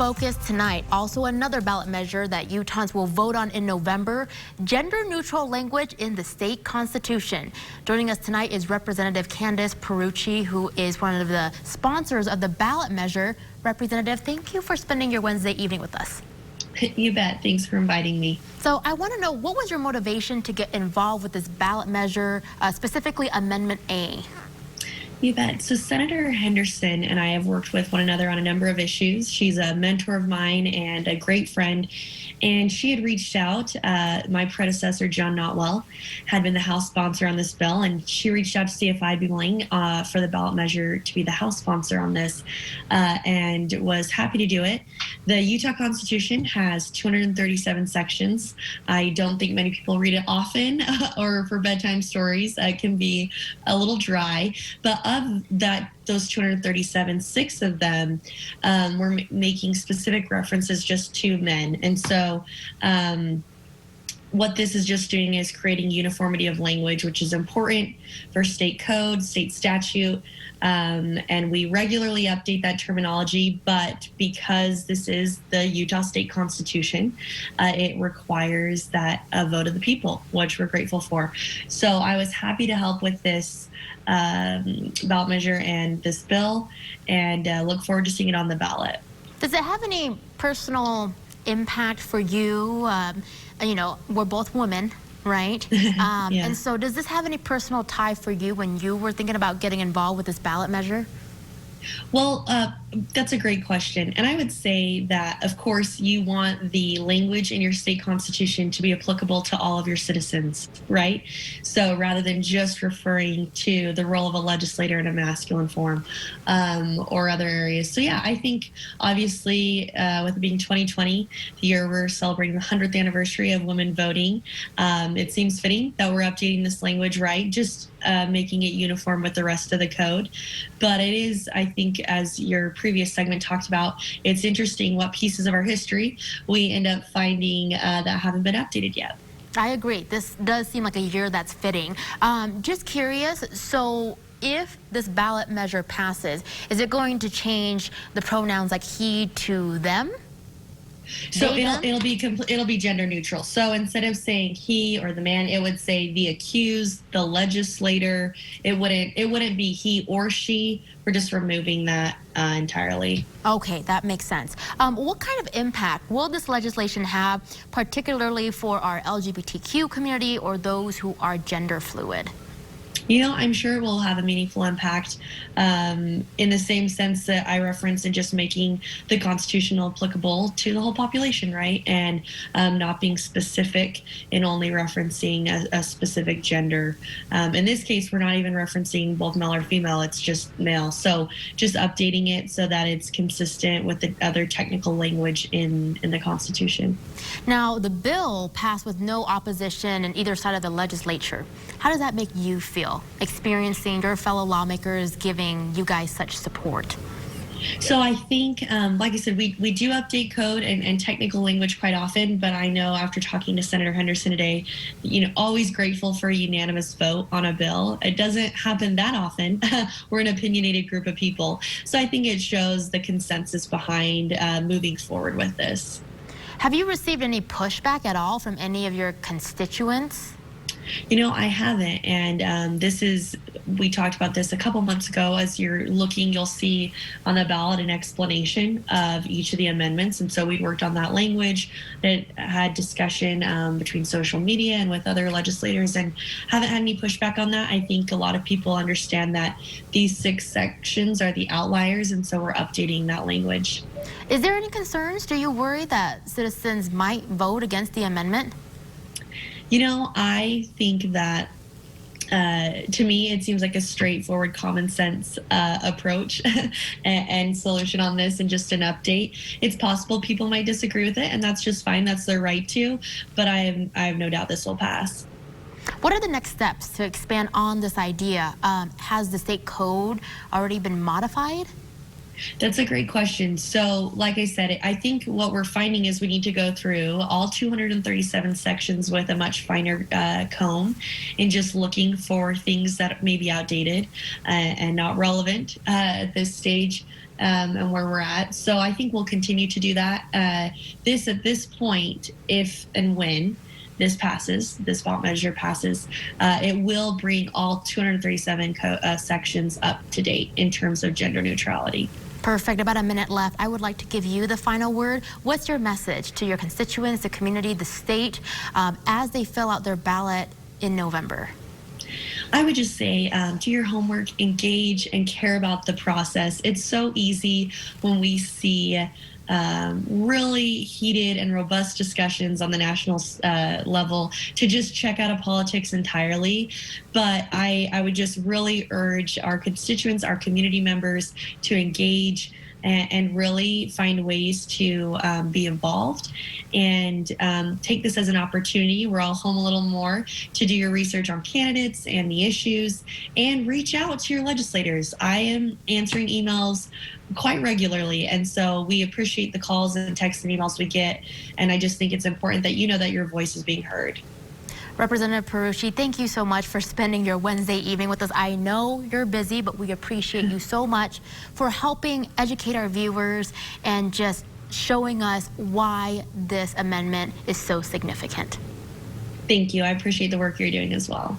focus tonight, also another ballot measure that Utahns will vote on in November, gender-neutral language in the state constitution. Joining us tonight is Representative Candice Pierucci, who is one of the sponsors of the ballot measure. Representative, thank you for spending your Wednesday evening with us. You bet. Thanks for inviting me. So I want to know, what was your motivation to get involved with this ballot measure, specifically Amendment A? You bet. So Senator Henderson and I have worked with one another on a number of issues. She's a mentor of mine and a great friend. And she had reached out. My predecessor, John Notwell, had been the House sponsor on this bill. And she reached out to see if I'd be willing for the ballot measure to be the House sponsor on this, and was happy to do it. The Utah Constitution has 237 sections. I don't think many people read it often or for bedtime stories. It can be a little dry. But of those 237, 6 of them were making specific references just to men. And so what this is just doing is creating uniformity of language, which is important for state code, state statute, and we regularly update that terminology. But because this is the Utah State Constitution, it requires that a vote of the people, which we're grateful for. So I was happy to help with this ballot measure and this bill, and look forward to seeing it on the ballot. Does it have any personal impact for you? You know, we're both women, right? Yeah. And so does this have any personal tie for you when you were thinking about getting involved with this ballot measure? Well, that's a great question. And I would say that, of course, you want the language in your state constitution to be applicable to all of your citizens, right? So rather than just referring to the role of a legislator in a masculine form or other areas. So yeah, I think obviously with it being 2020, the year we're celebrating the 100th anniversary of women voting, it seems fitting that we're updating this language, right? Just making it uniform with the rest of the code. But it is, I think, as your previous segment talked about, it's interesting what pieces of our history we end up finding that haven't been updated yet. I agree. This does seem like a year that's fitting. Just curious, so if this ballot measure passes, is it going to change the pronouns like he to them? So it'll be gender neutral. So instead of saying he or the man, it would say the accused, the legislator. It wouldn't be he or she. We're just removing that entirely. Okay, that makes sense. What kind of impact will this legislation have, particularly for our LGBTQ community or those who are gender fluid? You know, I'm sure it will have a meaningful impact in the same sense that I referenced in just making the Constitution applicable to the whole population, right? And not being specific in only referencing a specific gender. In this case, we're not even referencing both male or female, it's just male. So just updating it so that it's consistent with the other technical language in the Constitution. Now, the bill passed with no opposition in either side of the legislature. How does that make you feel, experiencing your fellow lawmakers giving you guys such support? So I think, like I said, we do update code and technical language quite often, but I know after talking to Senator Henderson today, you know, always grateful for a unanimous vote on a bill. It doesn't happen that often. We're an opinionated group of people. So I think it shows the consensus behind moving forward with this. Have you received any pushback at all from any of your constituents? You know, I haven't, and we talked about this a couple months ago. As you're looking, you'll see on the ballot an explanation of each of the amendments, and so we worked on that language that had discussion between social media and with other legislators, and haven't had any pushback on that. I think a lot of people understand that these 6 sections are the outliers, and so we're updating that language. Is there any concerns? Do you worry that citizens might vote against the amendment? You know, I think that to me, it seems like a straightforward, common sense approach and solution on this, and just an update. It's possible people might disagree with it, and that's just fine. That's their right to. But I have no doubt this will pass. What are the next steps to expand on this idea? Has the state code already been modified? That's a great question. So, like I said, I think what we're finding is we need to go through all 237 sections with a much finer comb and just looking for things that may be outdated and not relevant at this stage. And where we're at. So I think we'll continue to do that. At this point, if and when this passes, this ballot measure passes, it will bring all 237 sections up to date in terms of gender neutrality. Perfect. About a minute left. I would like to give you the final word. What's your message to your constituents, the community, the state, as they fill out their ballot in November? I would just say, do your homework, engage, and care about the process. It's so easy when we see really heated and robust discussions on the national level to just check out of politics entirely. But I would just really urge our constituents, our community members to engage and really find ways to be involved and take this as an opportunity. We're all home a little more to do your research on candidates and the issues and reach out to your legislators. I am answering emails quite regularly, and so we appreciate the calls and texts and emails we get, and I just think it's important that you know that your voice is being heard. Representative Pierucci, thank you so much for spending your Wednesday evening with us. I know you're busy, but we appreciate you so much for helping educate our viewers and just showing us why this amendment is so significant. Thank you. I appreciate the work you're doing as well.